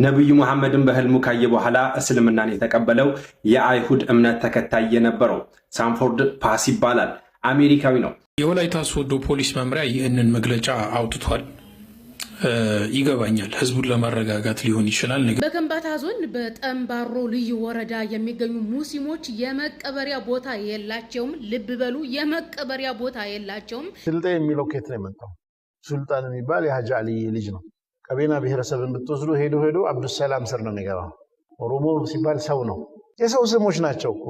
ነብዩ መሐመድን በህልሙ ካየ በኋላ እስልምናን የተቀበለው የአይሁድ እምነት ተከታይ የነበረው ሳንፎርድ ፓስ ይባላል። አሜሪካዊ ነው። የወላይታ ሶዶ ፖሊስ መምሪያ ይህንን መግለጫ አውጥቷል። ይገባኛል፣ ህዝቡን ለማረጋጋት ሊሆን ይችላል። በከምባታ ዞን በጠምባሮ ልዩ ወረዳ የሚገኙ ሙስሊሞች የመቀበሪያ ቦታ የላቸውም። ልብ በሉ፣ የመቀበሪያ ቦታ የላቸውም። ስልጤ የሚለው ከየት ነው የመጣው? ሱልጣን የሚባል የሀጂ አሊ ልጅ ነው። ቀቤና ብሔረሰብን ብትወስዱ ሄዶ አብዱሰላም ስር ነው የሚገባው። ኦሮሞ ሲባል ሰው ነው። የሰው ስሞች ናቸው እኮ።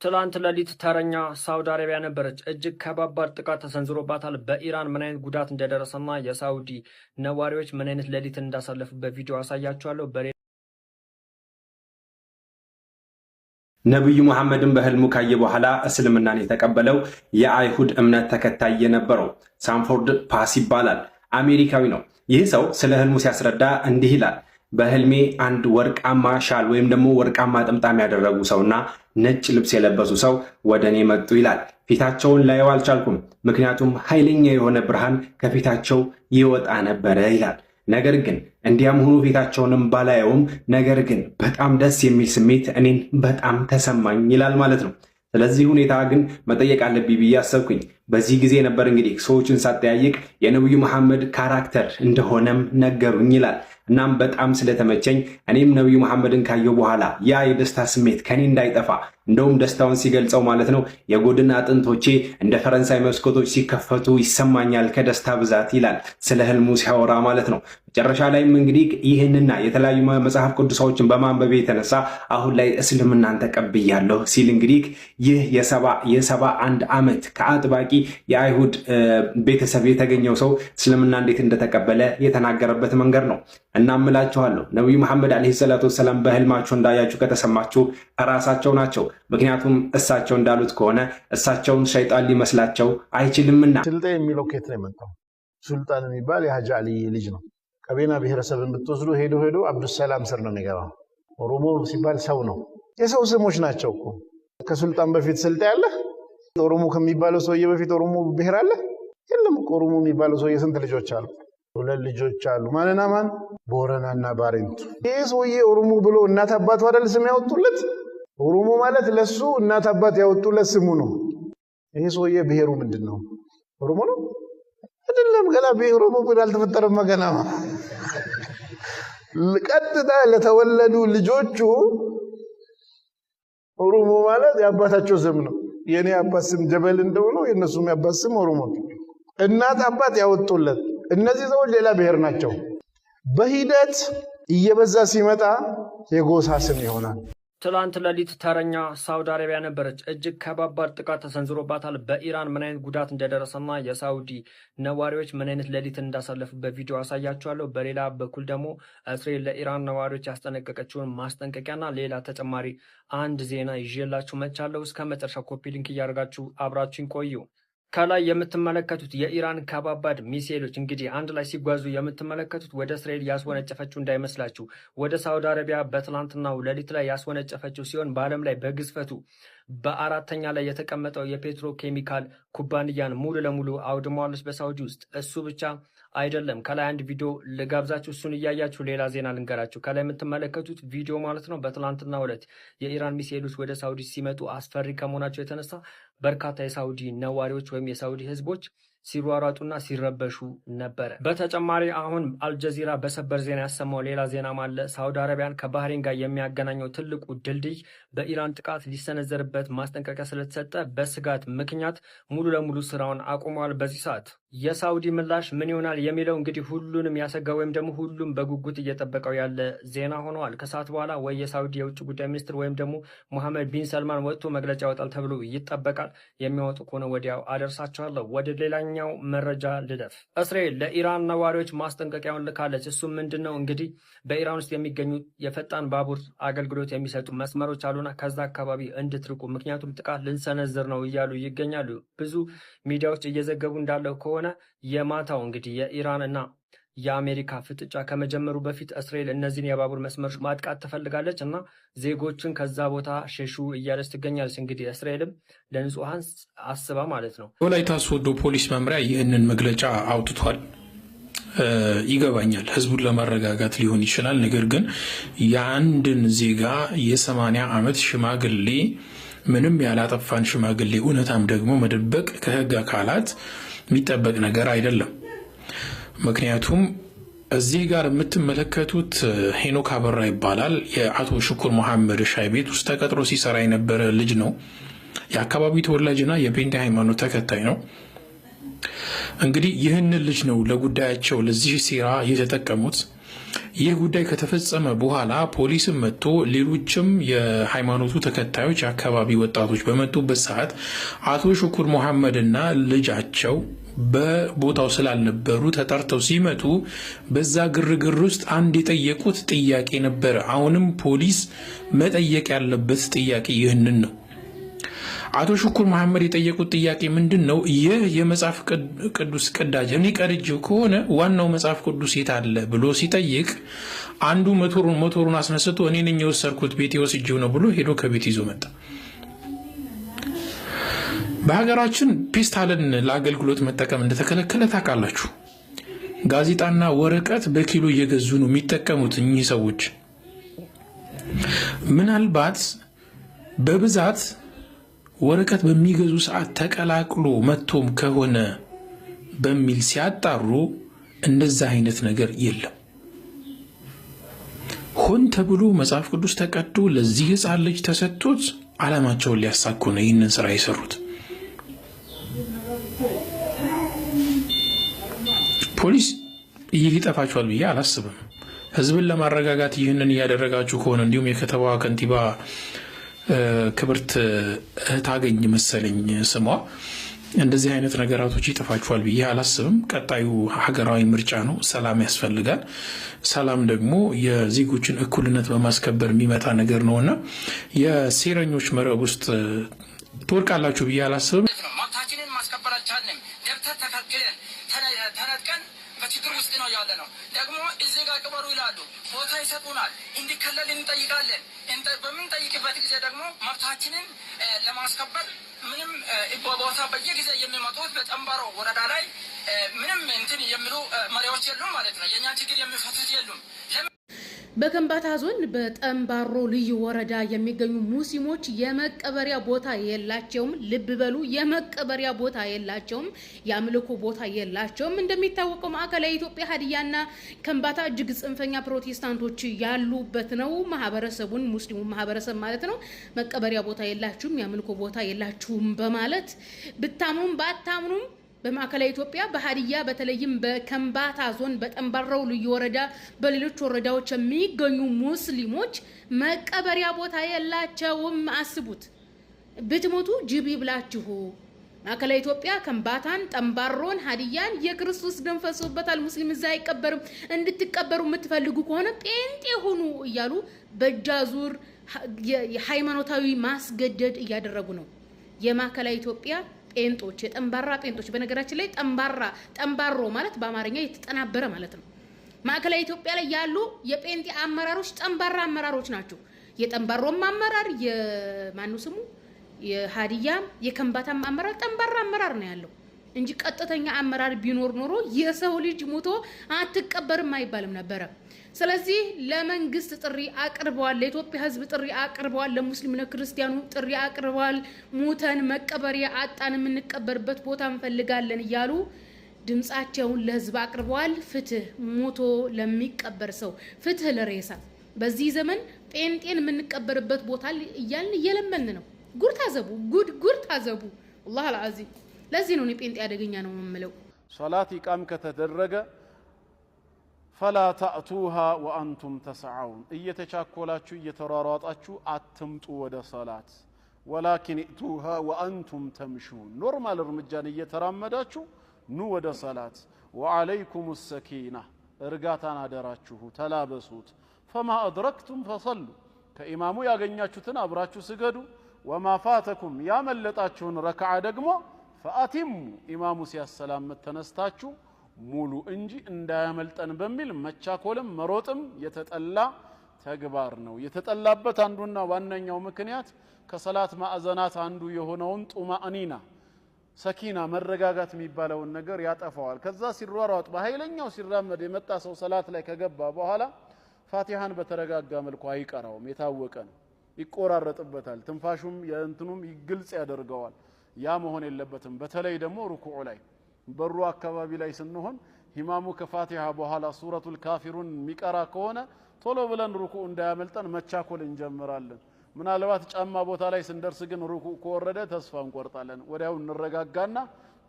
ትላንት ሌሊት ተረኛ ሳውዲ አረቢያ ነበረች። እጅግ ከባባድ ጥቃት ተሰንዝሮባታል። በኢራን ምን አይነት ጉዳት እንደደረሰና የሳውዲ ነዋሪዎች ምን አይነት ሌሊት እንዳሳለፉ በቪዲዮ አሳያችኋለሁ። ነብዩ መሐመድን በህልሙ ካየ በኋላ እስልምናን የተቀበለው የአይሁድ እምነት ተከታይ የነበረው ሳንፎርድ ፓስ ይባላል። አሜሪካዊ ነው። ይህ ሰው ስለ ህልሙ ሲያስረዳ እንዲህ ይላል። በህልሜ አንድ ወርቃማ ሻል ወይም ደግሞ ወርቃማ ጥምጣም ያደረጉ ሰውና ነጭ ልብስ የለበሱ ሰው ወደ እኔ መጡ ይላል። ፊታቸውን ላየው አልቻልኩም፣ ምክንያቱም ኃይለኛ የሆነ ብርሃን ከፊታቸው ይወጣ ነበረ ይላል። ነገር ግን እንዲያም ሆኖ ፊታቸውንም ባላየውም፣ ነገር ግን በጣም ደስ የሚል ስሜት እኔን በጣም ተሰማኝ ይላል ማለት ነው። ስለዚህ ሁኔታ ግን መጠየቅ አለብኝ ብዬ አሰብኩኝ። በዚህ ጊዜ ነበር እንግዲህ ሰዎችን ሳጠያይቅ የነብዩ መሐመድ ካራክተር እንደሆነም ነገሩኝ ይላል። እናም በጣም ስለተመቸኝ እኔም ነብዩ መሐመድን ካየው በኋላ ያ የደስታ ስሜት ከኔ እንዳይጠፋ እንደውም ደስታውን ሲገልጸው ማለት ነው የጎድን አጥንቶቼ እንደ ፈረንሳይ መስኮቶች ሲከፈቱ ይሰማኛል ከደስታ ብዛት ይላል፣ ስለ ህልሙ ሲያወራ ማለት ነው። መጨረሻ ላይም እንግዲህ ይህንና የተለያዩ መጽሐፍ ቅዱሳዎችን በማንበብ የተነሳ አሁን ላይ እስልምናን ተቀብያለሁ ሲል እንግዲህ ይህ የ71 ዓመት ከአጥባቂ የአይሁድ ቤተሰብ የተገኘው ሰው እስልምና እንዴት እንደተቀበለ የተናገረበት መንገድ ነው። እናምላችኋለሁ ነብዩ መሐመድ አለይሂ ሰላቱ ወሰላም በህልማቸው እንዳያችሁ ከተሰማችሁ ራሳቸው ናቸው። ምክንያቱም እሳቸው እንዳሉት ከሆነ እሳቸውን ሸይጣን ሊመስላቸው አይችልምና። ስልጤ የሚለው ከየት ነው የመጣው? ሱልጣን የሚባል የሀጂ አሊ ልጅ ነው። ቀቤና ብሔረሰብን ብትወስዱ ሄዶ አብዱሰላም ስር ነው የሚገባው። ኦሮሞ ሲባል ሰው ነው። የሰው ስሞች ናቸው እኮ። ከሱልጣን በፊት ስልጤ አለ? ኦሮሞ ከሚባለው ሰውዬ በፊት ኦሮሞ ብሔር አለ? የለም እኮ። ኦሮሞ የሚባለው ሰውዬ ስንት ልጆች አሉ? 2 ልጆች አሉ። ማንና ማን? ቦረናና ባሬንቱ። ይህ ሰውዬ ኦሮሞ ብሎ እናት አባቱ አይደል ስም ያወጡለት? ኦሮሞ ማለት ለሱ እናት አባት ያወጡለት ስሙ ነው። ይህ ሰውዬ ብሔሩ ምንድን ነው? ኦሮሞ ነው አይደለም? ገና ብሔሩ ኦሮሞ ብሎ አልተፈጠረም። ገና ቀጥታ ለተወለዱ ልጆቹ ኦሮሞ ማለት የአባታቸው ስም ነው። የኔ አባት ስም ጀበል እንደሆነ የነሱም ያባት ስም ኦሮሞ ነው። እናት አባት ያወጡለት። እነዚህ ሰዎች ሌላ ብሔር ናቸው። በሂደት እየበዛ ሲመጣ የጎሳ ስም ይሆናል። ትላንት ሌሊት ተረኛ ሳውዲ አረቢያ ነበረች። እጅግ ከባባድ ጥቃት ተሰንዝሮባታል። በኢራን ምን አይነት ጉዳት እንደደረሰና የሳውዲ ነዋሪዎች ምን አይነት ሌሊት እንዳሳለፉ በቪዲዮ አሳያችኋለሁ። በሌላ በኩል ደግሞ እስራኤል ለኢራን ነዋሪዎች ያስጠነቀቀችውን ማስጠንቀቂያና ሌላ ተጨማሪ አንድ ዜና ይዤላችሁ መቻለሁ። እስከ መጨረሻ ኮፒ ሊንክ እያደረጋችሁ አብራችሁን ቆዩ። ከላይ የምትመለከቱት የኢራን ከባባድ ሚሳኤሎች እንግዲህ አንድ ላይ ሲጓዙ የምትመለከቱት ወደ እስራኤል ያስወነጨፈችው እንዳይመስላችሁ ወደ ሳውዲ አረቢያ በትላንትናው ሌሊት ላይ ያስወነጨፈችው ሲሆን በዓለም ላይ በግዝፈቱ በአራተኛ ላይ የተቀመጠው የፔትሮ ኬሚካል ኩባንያን ሙሉ ለሙሉ አውድመዋለች በሳውዲ ውስጥ። እሱ ብቻ አይደለም። ከላይ አንድ ቪዲዮ ልጋብዛችሁ፣ እሱን እያያችሁ ሌላ ዜና ልንገራችሁ። ከላይ የምትመለከቱት ቪዲዮ ማለት ነው በትላንትናው ዕለት የኢራን ሚሳኤሎች ወደ ሳውዲ ሲመጡ አስፈሪ ከመሆናቸው የተነሳ በርካታ የሳውዲ ነዋሪዎች ወይም የሳውዲ ህዝቦች ሲሯሯጡና ሲረበሹ ነበረ። በተጨማሪ አሁን አልጀዚራ በሰበር ዜና ያሰማው ሌላ ዜናም አለ። ሳውዲ አረቢያን ከባህሬን ጋር የሚያገናኘው ትልቁ ድልድይ በኢራን ጥቃት ሊሰነዘርበት ማስጠንቀቂያ ስለተሰጠ በስጋት ምክንያት ሙሉ ለሙሉ ስራውን አቁሟል። በዚህ ሰዓት የሳውዲ ምላሽ ምን ይሆናል የሚለው እንግዲህ ሁሉንም ያሰጋ ወይም ደግሞ ሁሉም በጉጉት እየጠበቀው ያለ ዜና ሆነዋል። ከሰዓት በኋላ ወይ የሳውዲ የውጭ ጉዳይ ሚኒስትር ወይም ደግሞ ሙሐመድ ቢን ሰልማን ወጥቶ መግለጫ ያወጣል ተብሎ ይጠበቃል። የሚያወጡ ከሆነ ወዲያው አደርሳቸዋለሁ። ወደ ሌላኛው መረጃ ልደፍ። እስራኤል ለኢራን ነዋሪዎች ማስጠንቀቂያውን ልካለች። እሱም ምንድን ነው እንግዲህ በኢራን ውስጥ የሚገኙ የፈጣን ባቡር አገልግሎት የሚሰጡ መስመሮች አሉና ከዛ አካባቢ እንድትርቁ፣ ምክንያቱም ጥቃት ልንሰነዝር ነው እያሉ ይገኛሉ። ብዙ ሚዲያዎች እየዘገቡ እንዳለው ከሆነ የማታው እንግዲህ የኢራን እና የአሜሪካ ፍጥጫ ከመጀመሩ በፊት እስራኤል እነዚህን የባቡር መስመሮች ማጥቃት ትፈልጋለች እና ዜጎችን ከዛ ቦታ ሸሹ እያለች ትገኛለች። እንግዲህ እስራኤልም ለንጹሐን አስባ ማለት ነው። ወላይታ ሶዶ ፖሊስ መምሪያ ይህንን መግለጫ አውጥቷል። ይገባኛል። ህዝቡን ለማረጋጋት ሊሆን ይችላል። ነገር ግን የአንድን ዜጋ የ80 ዓመት ሽማግሌ ምንም ያላጠፋን ሽማግሌ እውነታም ደግሞ መደበቅ ከህግ አካላት የሚጠበቅ ነገር አይደለም። ምክንያቱም እዚህ ጋር የምትመለከቱት ሄኖክ አበራ ይባላል። የአቶ ሽኩር መሐመድ ሻይ ቤት ውስጥ ተቀጥሮ ሲሰራ የነበረ ልጅ ነው። የአካባቢው ተወላጅና የጴንጤ ሃይማኖት ተከታይ ነው። እንግዲህ ይህንን ልጅ ነው ለጉዳያቸው ለዚህ ሴራ የተጠቀሙት። ይህ ጉዳይ ከተፈጸመ በኋላ ፖሊስም መጥቶ ሌሎችም የሃይማኖቱ ተከታዮች የአካባቢ ወጣቶች በመጡበት ሰዓት አቶ ሽኩር መሐመድና ልጃቸው በቦታው ስላልነበሩ ተጠርተው ሲመጡ በዛ ግርግር ውስጥ አንድ የጠየቁት ጥያቄ ነበረ። አሁንም ፖሊስ መጠየቅ ያለበት ጥያቄ ይህንን ነው። አቶ ሽኩር መሐመድ የጠየቁት ጥያቄ ምንድን ነው? ይህ የመጽሐፍ ቅዱስ ቅዳጅ እኔ ቀድጄው ከሆነ ዋናው መጽሐፍ ቅዱስ የት አለ ብሎ ሲጠይቅ አንዱ ሞተሩን አስነስቶ እኔ ነኝ የወሰድኩት ቤት ወስጄው ነው ብሎ ሄዶ ከቤት ይዞ መጣ። በሀገራችን ፔስታልን ለአገልግሎት መጠቀም እንደተከለከለ ታውቃላችሁ። ጋዜጣና ወረቀት በኪሎ እየገዙ ነው የሚጠቀሙት እኚህ ሰዎች። ምናልባት በብዛት ወረቀት በሚገዙ ሰዓት ተቀላቅሎ መጥቶም ከሆነ በሚል ሲያጣሩ እንደዛ አይነት ነገር የለም። ሆን ተብሎ መጽሐፍ ቅዱስ ተቀዶ ለዚህ ሕፃን ልጅ ተሰጥቶት ዓላማቸውን ሊያሳኩ ነው ይህንን ስራ የሰሩት። ፖሊስ ይህ ይጠፋቸዋል ብዬ አላስብም። ህዝብን ለማረጋጋት ይህንን እያደረጋችሁ ከሆነ እንዲሁም የከተማዋ ከንቲባ ክብርት ታገኝ መሰለኝ ስሟ እንደዚህ አይነት ነገራቶች ይጠፋቸዋል ብዬ አላስብም። ቀጣዩ ሀገራዊ ምርጫ ነው። ሰላም ያስፈልጋል። ሰላም ደግሞ የዜጎችን እኩልነት በማስከበር የሚመጣ ነገር ነውና የሴረኞች መረብ ውስጥ ትወድቃላችሁ ብዬ አላስብም። መብታችንን ማስከበር አልቻልንም። ደብተር ተከልክለን ተነጥቀን በችግር ውስጥ ነው ያለ ነው። ደግሞ እዚህ ጋር ቅበሩ ይላሉ፣ ቦታ ይሰጡናል፣ እንዲከለል እንጠይቃለን። በምንጠይቅበት ጊዜ ደግሞ መብታችንን ለማስከበር ምንም ቦታ በየጊዜ የሚመጡት በጠንባሮ ወረዳ ላይ ምንም እንትን የሚሉ መሪዎች የሉም ማለት ነው። የእኛ ችግር የሚፈቱት የሉም። በከምባታ ዞን በጠንባሮ ልዩ ወረዳ የሚገኙ ሙስሊሞች የመቀበሪያ ቦታ የላቸውም። ልብ በሉ፣ የመቀበሪያ ቦታ የላቸውም፣ የአምልኮ ቦታ የላቸውም። እንደሚታወቀው ማዕከላዊ ኢትዮጵያ ሀዲያና ከምባታ እጅግ ጽንፈኛ ፕሮቴስታንቶች ያሉበት ነው። ማህበረሰቡን ሙስሊሙ ማህበረሰብ ማለት ነው መቀበሪያ ቦታ የላችሁም፣ የአምልኮ ቦታ የላችሁም በማለት ብታምኑም ባታምኑም በማዕከላዊ ኢትዮጵያ በሀዲያ በተለይም በከምባታ ዞን በጠንባራው ልዩ ወረዳ በሌሎች ወረዳዎች የሚገኙ ሙስሊሞች መቀበሪያ ቦታ የላቸውም። አስቡት፣ ብትሞቱ ጅብ ይብላችሁ። ማዕከላዊ ኢትዮጵያ ከምባታን፣ ጠንባሮን፣ ሀዲያን የክርስቶስ ደም ፈሶበታል፣ ሙስሊም እዛ አይቀበርም፣ እንድትቀበሩ የምትፈልጉ ከሆነ ጴንጤ ሁኑ እያሉ በእጃዙር የሃይማኖታዊ ማስገደድ እያደረጉ ነው የማዕከላዊ ኢትዮጵያ ጴንጦች፣ የጠንባራ ጴንጦች። በነገራችን ላይ ጠንባሮ ማለት በአማርኛ የተጠናበረ ማለት ነው። ማዕከላዊ ኢትዮጵያ ላይ ያሉ የጴንጤ አመራሮች ጠንባራ አመራሮች ናቸው። የጠንባሮም አመራር የማኑ ስሙ የሀዲያም የከምባታም አመራር ጠንባራ አመራር ነው ያለው እንጂ ቀጥተኛ አመራር ቢኖር ኖሮ የሰው ልጅ ሞቶ አትቀበርም አይባልም ነበረ። ስለዚህ ለመንግስት ጥሪ አቅርበዋል፣ ለኢትዮጵያ ሕዝብ ጥሪ አቅርበዋል፣ ለሙስሊም ለክርስቲያኑ ጥሪ አቅርበዋል። ሙተን መቀበሪያ አጣን፣ የምንቀበርበት ቦታ እንፈልጋለን እያሉ ድምጻቸውን ለሕዝብ አቅርበዋል። ፍትህ ሞቶ ለሚቀበር ሰው፣ ፍትህ ለሬሳ። በዚህ ዘመን ጴንጤን የምንቀበርበት ቦታ እያልን እየለመን ነው። ጉድ ታዘቡ፣ ጉድ ታዘቡ። والله العظيم ለዚህ ነው ጴንጤ አደገኛ ነው የምለው። ሶላት ኢቃም ከተደረገ فلا تأتوها وأنتم تسعون እየተቻኮላችሁ እየተሯሯጣችሁ አትምጡ ወደ ሶላት ولكن ائتوها وأنتم تمشون ኖርማል እርምጃን እየተራመዳችሁ ኑ ወደ ሶላት وعليكم السكينة እርጋታን አደራችሁ ተላበሱት فما أدركتم فصلوا ከኢማሙ ያገኛችሁትን አብራችሁ ስገዱ وما فاتكم ያመለጣችሁን ረክዓ ደግሞ فأتموا ኢማሙ ሲያሰላም ተነስታችሁ ሙሉ እንጂ እንዳያመልጠን በሚል መቻኮልም መሮጥም የተጠላ ተግባር ነው። የተጠላበት አንዱና ዋነኛው ምክንያት ከሰላት ማዕዘናት አንዱ የሆነውን ጡማእኒና ሰኪና መረጋጋት የሚባለውን ነገር ያጠፋዋል። ከዛ ሲሯሯጥ በኃይለኛው ሲራመድ የመጣ ሰው ሰላት ላይ ከገባ በኋላ ፋቲሃን በተረጋጋ መልኩ አይቀራውም። የታወቀ ነው። ይቆራረጥበታል። ትንፋሹም የእንትኑም ግልጽ ያደርገዋል። ያ መሆን የለበትም። በተለይ ደግሞ ሩኩዕ ላይ በሩ አካባቢ ላይ ስንሆን ኢማሙ ከፋቲሃ በኋላ ሱረቱል ካፊሩን የሚቀራ ከሆነ ቶሎ ብለን ሩኩዕ እንዳያመልጠን መቻኮል እንጀምራለን። ምናልባት ጫማ ቦታ ላይ ስንደርስ ግን ሩኩዕ ከወረደ ተስፋ እንቆርጣለን። ወዲያው እንረጋጋና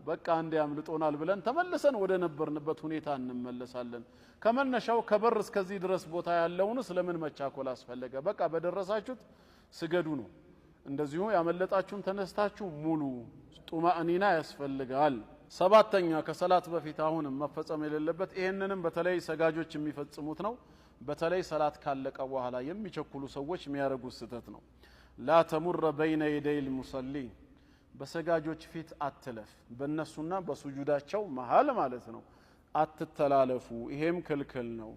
በቃ አንዴ ያምልጦናል ብለን ተመልሰን ወደ ነበርንበት ሁኔታ እንመለሳለን። ከመነሻው ከበር እስከዚህ ድረስ ቦታ ያለውን ስለምን መቻኮል አስፈለገ? በቃ በደረሳችሁት ስገዱ ነው። እንደዚሁ ያመለጣችሁን ተነስታችሁ ሙሉ ጡማእኒና ያስፈልጋል። ሰባተኛ ከሰላት በፊት አሁንም መፈጸም የሌለበት ይሄንንም በተለይ ሰጋጆች የሚፈጽሙት ነው። በተለይ ሰላት ካለቀ በኋላ የሚቸኩሉ ሰዎች የሚያረጉት ስህተት ነው። ላ ተሙረ በይነ የደይል ሙሰሊ በሰጋጆች ፊት አትለፍ። በእነሱና በሱጁዳቸው መሃል ማለት ነው። አትተላለፉ። ይሄም ክልክል ነው።